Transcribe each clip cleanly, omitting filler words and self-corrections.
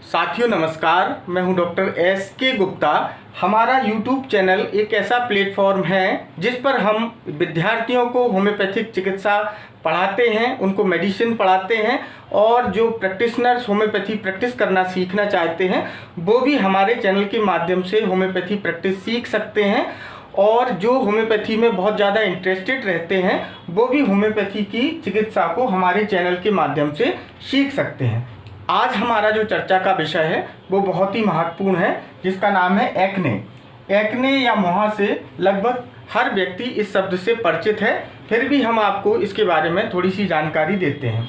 साथियों नमस्कार, मैं हूं डॉक्टर एस.के. गुप्ता। हमारा यूट्यूब चैनल एक ऐसा प्लेटफॉर्म है जिस पर हम विद्यार्थियों को होम्योपैथिक चिकित्सा पढ़ाते हैं, उनको मेडिसिन पढ़ाते हैं और जो प्रैक्टिशनर्स होम्योपैथी प्रैक्टिस करना सीखना चाहते हैं वो भी हमारे चैनल के माध्यम से होम्योपैथी प्रैक्टिस सीख सकते हैं। और जो होम्योपैथी में बहुत ज़्यादा इंटरेस्टेड रहते हैं वो भी होम्योपैथी की चिकित्सा को हमारे चैनल के माध्यम से सीख सकते हैं। आज हमारा जो चर्चा का विषय है वो बहुत ही महत्वपूर्ण है, जिसका नाम है एक्ने। एक्ने या मुहासे लगभग हर व्यक्ति इस शब्द से परिचित है, फिर भी हम आपको इसके बारे में थोड़ी सी जानकारी देते हैं।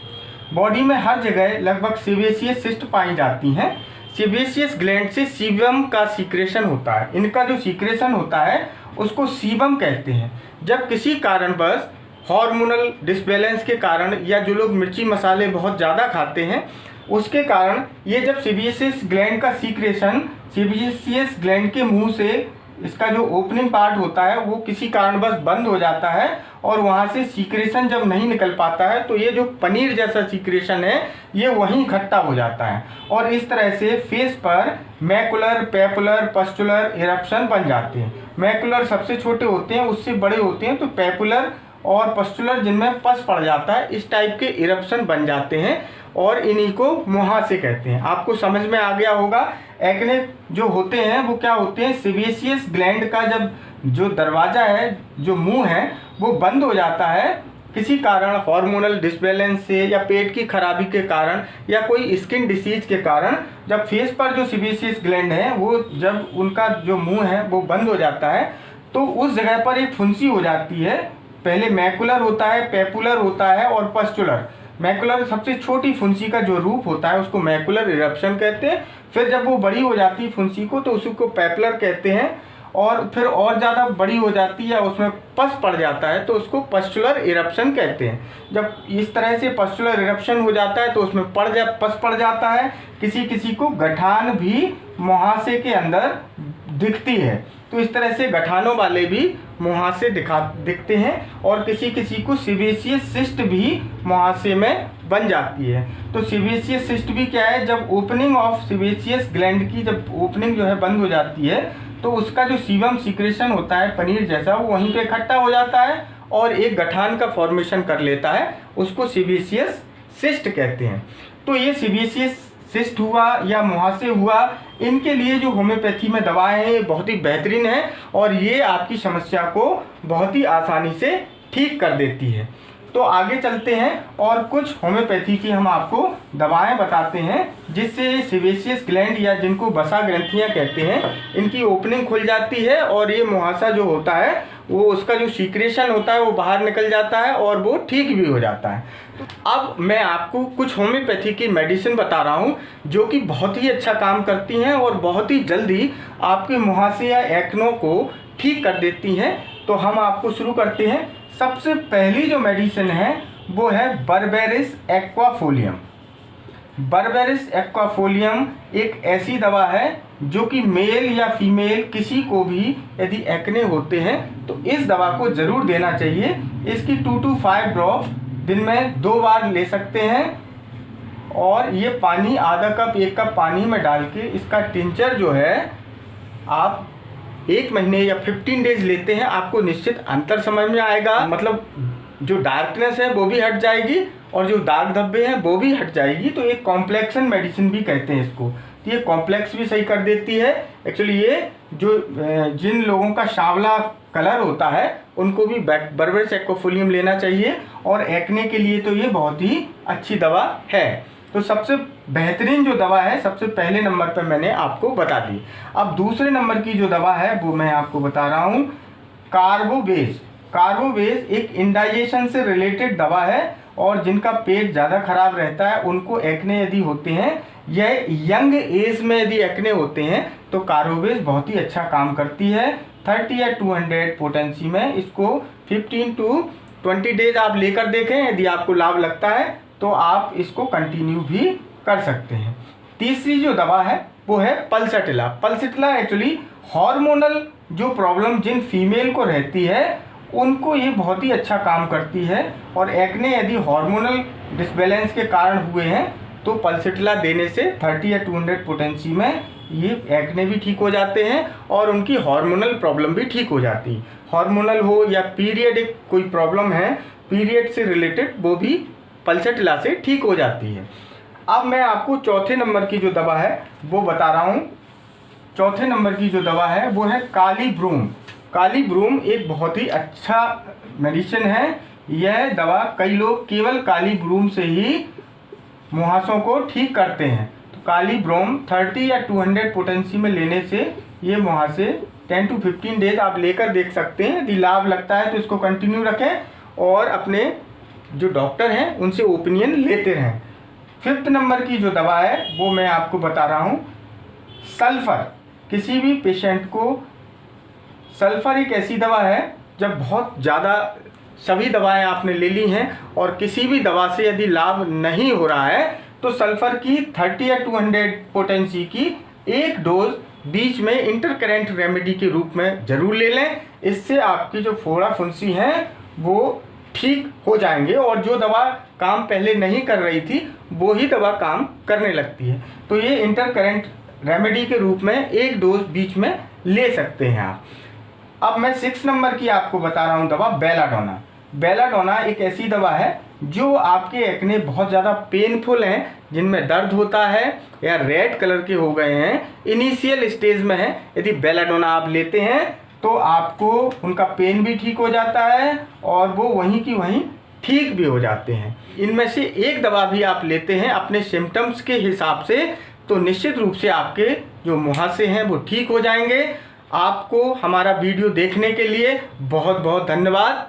बॉडी में हर जगह लगभग सीबेशियस सिस्ट पाई जाती हैं। सीबेशियस ग्लैंड से सीबम का सीक्रेशन होता है। इनका जो सीक्रेशन होता है उसको सीबम कहते हैं। जब किसी कारणवश हार्मोनल डिसबैलेंस के कारण या जो लोग मिर्ची मसाले बहुत ज़्यादा खाते हैं उसके कारण ये जब सीबेशियस ग्लैंड का सीक्रेशन सीबेशियस ग्लैंड के मुंह से इसका जो ओपनिंग पार्ट होता है वो किसी कारणवश बंद हो जाता है और वहाँ से सीक्रेशन जब नहीं निकल पाता है तो ये जो पनीर जैसा सीक्रेशन है ये वहीं इकट्ठा हो जाता है और इस तरह से फेस पर मैकुलर, पेपुलर, पस्टुलर इरप्शन बन जाते हैं। मैकुलर सबसे छोटे होते हैं, उससे बड़े होते हैं तो पेपुलर और पस्टुलर जिनमें पस पड़ जाता है, इस टाइप के इरप्शन बन जाते हैं और इन्हीं को मुहासे कहते हैं। आपको समझ में आ गया होगा। एक्ने जो होते हैं वो क्या होते हैं, सीबेशियस ग्लैंड का जब जो दरवाज़ा है, जो मुंह है वो बंद हो जाता है किसी कारण, हार्मोनल डिसबैलेंस से या पेट की खराबी के कारण या कोई स्किन डिसीज के कारण। जब फेस पर जो सीबेशियस ग्लैंड है वो जब उनका जो मुंह है वो बंद हो जाता है तो उस जगह पर एक फुंसी हो जाती है। पहले मैकुलर होता है, पेपुलर होता है और पस्टुलर। मैकुलर सबसे छोटी फुंसी का जो रूप होता है उसको मैकुलर इरप्शन कहते हैं। फिर जब वो बड़ी हो जाती है फुंसी को तो उसको पेपुलर कहते हैं और फिर और ज़्यादा बड़ी हो जाती है, उसमें पस पड़ जाता है तो उसको पस्टुलर इरप्शन कहते हैं। जब इस तरह से पस्टुलर इरप्शन हो जाता है तो उसमें पस पड़ जाता है। किसी किसी को गठान भी मुहासे के अंदर दिखती है, तो इस तरह से गठानों वाले भी मुहासे दिखते हैं और किसी किसी को सीबेशियस सिस्ट भी मुहासे में बन जाती है। तो सीबेशियस सिस्ट भी क्या है, जब ओपनिंग ऑफ सीबेशियस ग्लैंड की जब ओपनिंग जो है बंद हो जाती है तो उसका जो सीबम सीक्रेशन होता है पनीर जैसा वो वहीं पे इकट्ठा हो जाता है और एक गठान का फॉर्मेशन कर लेता है, उसको सीबेशियस सिस्ट कहते हैं। तो ये सीबेशियस सिस्ट हुआ या मुहासे हुआ, इनके लिए जो होम्योपैथी में दवाएं हैं ये बहुत ही बेहतरीन है और ये आपकी समस्या को बहुत ही आसानी से ठीक कर देती है। तो आगे चलते हैं और कुछ होम्योपैथी की हम आपको दवाएं बताते हैं जिससे सीबेशियस ग्लैंड या जिनको वसा ग्रंथियां कहते हैं इनकी ओपनिंग खुल जाती है और ये मुहासा जो होता है वो उसका जो सीक्रेशन होता है वो बाहर निकल जाता है और वो ठीक भी हो जाता है। अब मैं आपको कुछ होम्योपैथी की मेडिसिन बता रहा हूँ जो कि बहुत ही अच्छा काम करती हैं और बहुत ही जल्दी आपके मुहासे या एक्नो को ठीक कर देती हैं। तो हम आपको शुरू करते हैं। सबसे पहली जो मेडिसिन है वो है बर्बेरिस एक्वाफोलियम। बर्बेरिस एक्वाफोलियम एक ऐसी दवा है जो कि मेल या फीमेल किसी को भी यदि एक्ने होते हैं तो इस दवा को ज़रूर देना चाहिए। इसकी 2 to 5 ड्रॉप दिन में 2 बार ले सकते हैं और ये पानी आधा कप 1 कप पानी में डाल के इसका टिंचर जो है आप 1 महीने या 15 डेज लेते हैं, आपको निश्चित अंतर समझ में आएगा। मतलब जो डार्कनेस है वो भी हट जाएगी और जो दाग धब्बे हैं वो भी हट जाएगी। तो एक कॉम्प्लेक्सन मेडिसिन भी कहते हैं इसको। तो ये कॉम्प्लेक्स भी सही कर देती है। एक्चुअली ये जो जिन लोगों का सांवला कलर होता है उनको भी बर्बेरिस एक्वाफोलियम लेना चाहिए और एक्ने के लिए तो ये बहुत ही अच्छी दवा है। तो सबसे बेहतरीन जो दवा है सबसे पहले नंबर पर मैंने आपको बता दी। अब दूसरे नंबर की जो दवा है वो मैं आपको बता रहा हूँ कार्बोवेज। कार्बोवेज एक इंडाइजेशन से रिलेटेड दवा है और जिनका पेट ज़्यादा खराब रहता है उनको एक्ने यदि होते हैं या यंग एज में यदि एक्ने होते हैं तो कार्बोवेज बहुत ही अच्छा काम करती है। 30 या 200 पोटेंसी में इसको 15 to 20 डेज आप लेकर देखें। यदि आपको लाभ लगता है तो आप इसको कंटिन्यू भी कर सकते हैं। तीसरी जो दवा है वो है पल्सटिला। पल्सटिला एक्चुअली हार्मोनल जो प्रॉब्लम जिन फीमेल को रहती है उनको ये बहुत ही अच्छा काम करती है और एक्ने यदि हार्मोनल डिसबैलेंस के कारण हुए हैं तो पल्सेटिला देने से 30 या 200 पोटेंसी में ये एक्ने भी ठीक हो जाते हैं और उनकी हार्मोनल प्रॉब्लम भी ठीक हो जाती है। हार्मोनल हो या पीरियडिक कोई प्रॉब्लम है, पीरियड से रिलेटेड, वो भी पल्सेटिला से ठीक हो जाती है। अब मैं आपको चौथे नंबर की जो दवा है वो बता रहा हूँ। चौथे नंबर की जो दवा है वो है कालीब्रूम। कालीब्रूम एक बहुत ही अच्छा मेडिसिन है। यह दवा कई लोग केवल कालीब्रूम से ही मुहासों को ठीक करते हैं। तो कालीब्रूम 30 या 200 पोटेंसी में लेने से ये मुहासे 10 to 15 डेज आप लेकर देख सकते हैं। यदि लाभ लगता है तो इसको कंटिन्यू रखें और अपने जो डॉक्टर हैं उनसे ओपिनियन लेते रहें। 5th नंबर की जो दवा है वो मैं आपको बता रहा हूँ सल्फ़र। किसी भी पेशेंट को सल्फ़र एक ऐसी दवा है जब बहुत ज़्यादा सभी दवाएं आपने ले ली हैं और किसी भी दवा से यदि लाभ नहीं हो रहा है तो सल्फ़र की 30 या 200 पोटेंसी की एक डोज बीच में इंटरकरेंट रेमेडी के रूप में ज़रूर ले लें। इससे आपकी जो फोड़ा फुंसी हैं वो ठीक हो जाएंगे और जो दवा काम पहले नहीं कर रही थी वो ही दवा काम करने लगती है। तो ये इंटरकरेंट रेमेडी के रूप में एक डोज बीच में ले सकते हैं आप। अब मैं 6 नंबर की आपको बता रहा हूँ दवा बेलाडोना। बेलाडोना एक ऐसी दवा है जो आपके एक्ने बहुत ज़्यादा पेनफुल हैं, जिनमें दर्द होता है या रेड कलर के हो गए हैं, इनिशियल स्टेज में है। यदि बेलाडोना आप लेते हैं तो आपको उनका पेन भी ठीक हो जाता है और वो वहीं की वहीं ठीक भी हो जाते हैं। इनमें से एक दवा भी आप लेते हैं अपने सिम्टम्स के हिसाब से तो निश्चित रूप से आपके जो मुहासे हैं वो ठीक हो जाएंगे। आपको हमारा वीडियो देखने के लिए बहुत बहुत धन्यवाद।